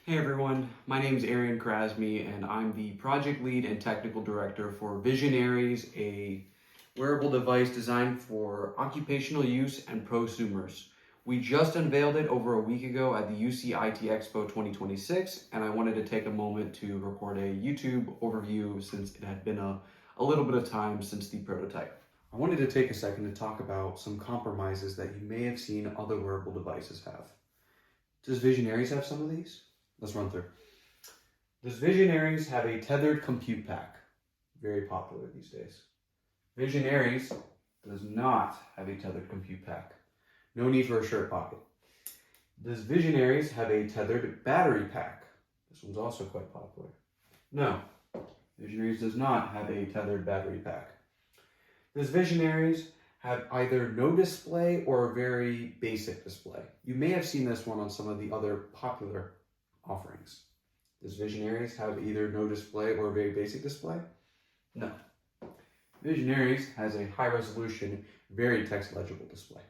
Hey everyone, my name is Arian Kharazmi and I'm the project lead and technical director for Aries, a wearable device designed for occupational use and prosumers. We just unveiled it over a week ago at the UC IT Expo 2026 and I wanted to take a moment to record a YouTube overview since it had been a little bit of time since the prototype. I wanted to take a second to talk about some compromises that you may have seen other wearable devices have. Does Aries have some of these? Let's run through. Does Aries have a tethered compute pack? Very popular these days. Aries does not have a tethered compute pack. No need for a shirt pocket. Does Aries have a tethered battery pack? This one's also quite popular. No, Aries does not have a tethered battery pack. Does Aries have either no display or a very basic display? You may have seen this one on some of the other popular offerings. Does Aries have either no display or a very basic display? No. Aries has a high resolution, very text legible display.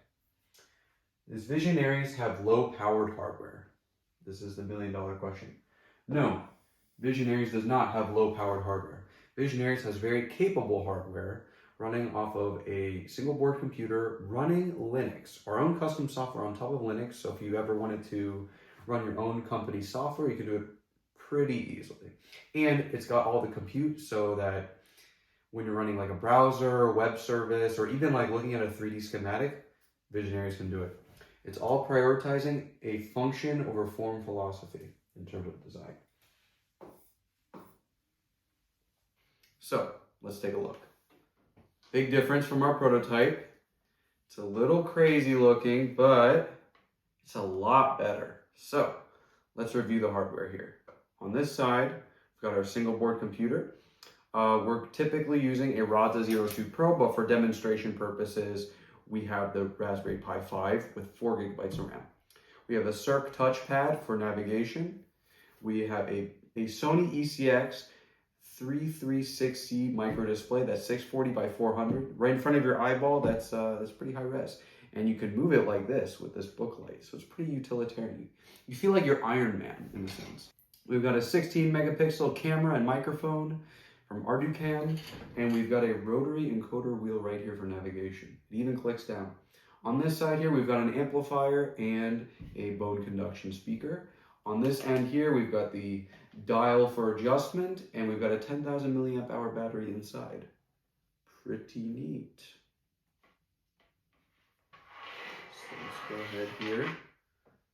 Does Aries have low powered hardware? This is the $1 million question. No. Aries does not have low powered hardware. Aries has very capable hardware running off of a single board computer running Linux, our own custom software on top of Linux. So if you ever wanted to run your own company software, you can do it pretty easily. And it's got all the compute so that when you're running like a browser, web service, or even like looking at a 3D schematic, Aries can do it. It's all prioritizing a function over form philosophy in terms of design. So let's take a look. Big difference from our prototype. It's a little crazy looking, but it's a lot better. So let's review the hardware here. On this side, we've got our single board computer. We're typically using a Raza 02 Pro, but for demonstration purposes, we have the Raspberry Pi 5 with 4 gigabytes of RAM. We have a Circ touchpad for navigation. We have a Sony ECX 336C micro display that's 640 by 400 right in front of your eyeball. That's pretty high res, and you can move it like this with this booklight, so it's pretty utilitarian. You feel like you're Iron Man in a sense. We've got a 16 megapixel camera and microphone from Arducam, and we've got a rotary encoder wheel right here for navigation. It even clicks down. On this side here, we've got an amplifier and a bone conduction speaker. On this end here, we've got the dial for adjustment, and we've got a 10,000 milliamp hour battery inside. Pretty neat. So let's go ahead here.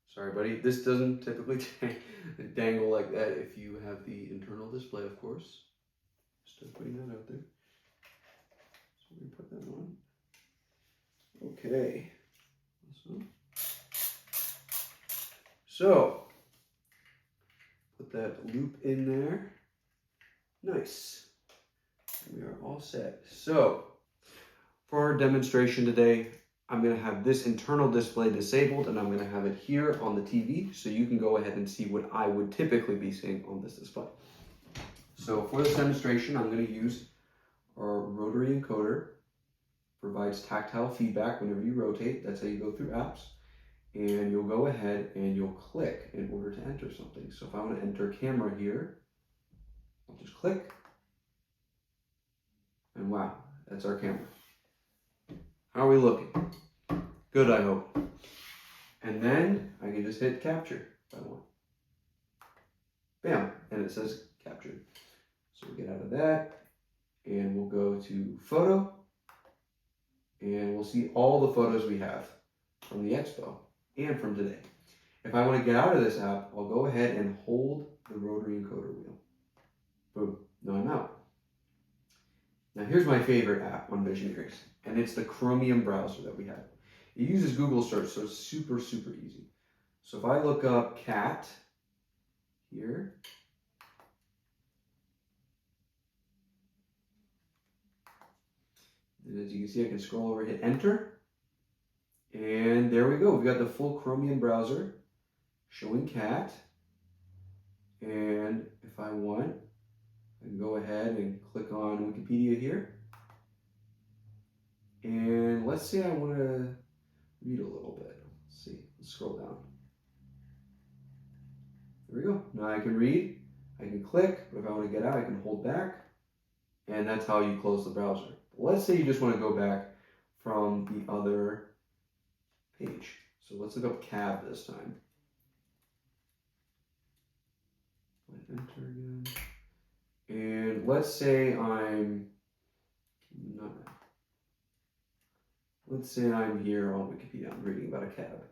Sorry, buddy. This doesn't typically dangle like that if you have the internal display, of course. Just putting that out there. So we put that on. Okay. Awesome. So put that loop in there. Nice. We are all set. So for our demonstration today, I'm going to have this internal display disabled and I'm going to have it here on the TV so you can go ahead and see what I would typically be seeing on this display. So for this demonstration, I'm going to use our rotary encoder. Provides tactile feedback whenever you rotate. That's how you go through apps. And you'll go ahead and you'll click in order to enter something. So if I want to enter camera here, I'll just click. And wow, that's our camera. How are we looking? Good, I hope. And then I can just hit capture if I want. Bam, and it says captured. So we'll get out of that and we'll go to photo and we'll see all the photos we have from the Expo and from today. If I want to get out of this app, I'll go ahead and hold the rotary encoder wheel. Boom, now I'm out. Now here's my favorite app on Aries, and it's the Chromium browser that we have. It uses Google search, so it's super, super easy. So if I look up cat here, and as you can see, I can scroll over, hit enter, and there we go. We've got the full Chromium browser showing cat, and if I want, I can go ahead and click on Wikipedia here. And let's say I want to read a little bit. Let's see, let's scroll down. There we go. Now I can read, I can click, but if I want to get out, I can hold back. And that's how you close the browser. Let's say you just want to go back from the other page. So let's look up cab this time. Enter again. And let's say I'm here on Wikipedia. I'm reading about a cab.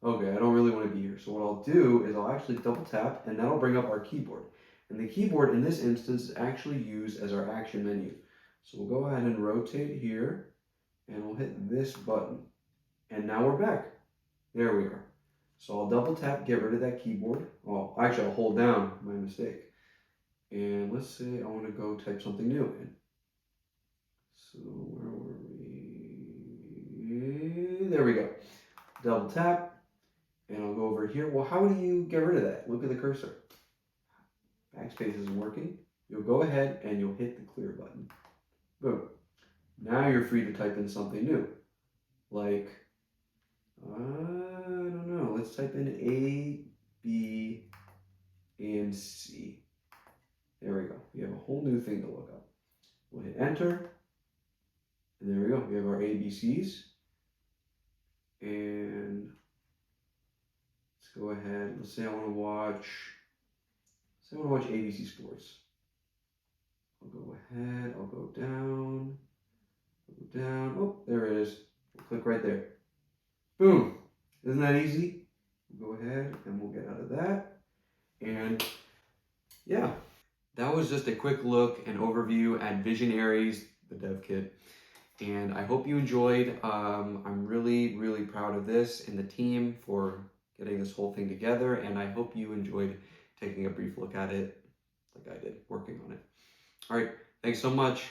Okay, I don't really want to be here. So what I'll do is I'll actually double tap, and that'll bring up our keyboard. And the keyboard in this instance is actually used as our action menu. So we'll go ahead and rotate here, and we'll hit this button. And now we're back. There we are. So I'll double tap, get rid of that keyboard. Oh, actually I'll hold down, my mistake. And let's say I want to go type something new in. So where were we? There we go. Double tap, and I'll go over here. Well, how do you get rid of that? Look at the cursor. Backspace isn't working. You'll go ahead and you'll hit the clear button. Boom. Now you're free to type in something new. Like, I don't know. Let's type in A, B, and C. There we go. We have a whole new thing to look up. We'll hit enter. And there we go. We have our ABCs. And let's go ahead. Let's say I want to watch ABC Sports. I'll go ahead. I'll go down. Oh, there it is. We'll click right there. Boom. Isn't that easy? We'll go ahead and we'll get out of that. And yeah, that was just a quick look and overview at Vision Aries, the dev kit. And I hope you enjoyed. I'm really, really proud of this and the team for getting this whole thing together. And I hope you enjoyed taking a brief look at it like I did, working on it. All right, thanks so much.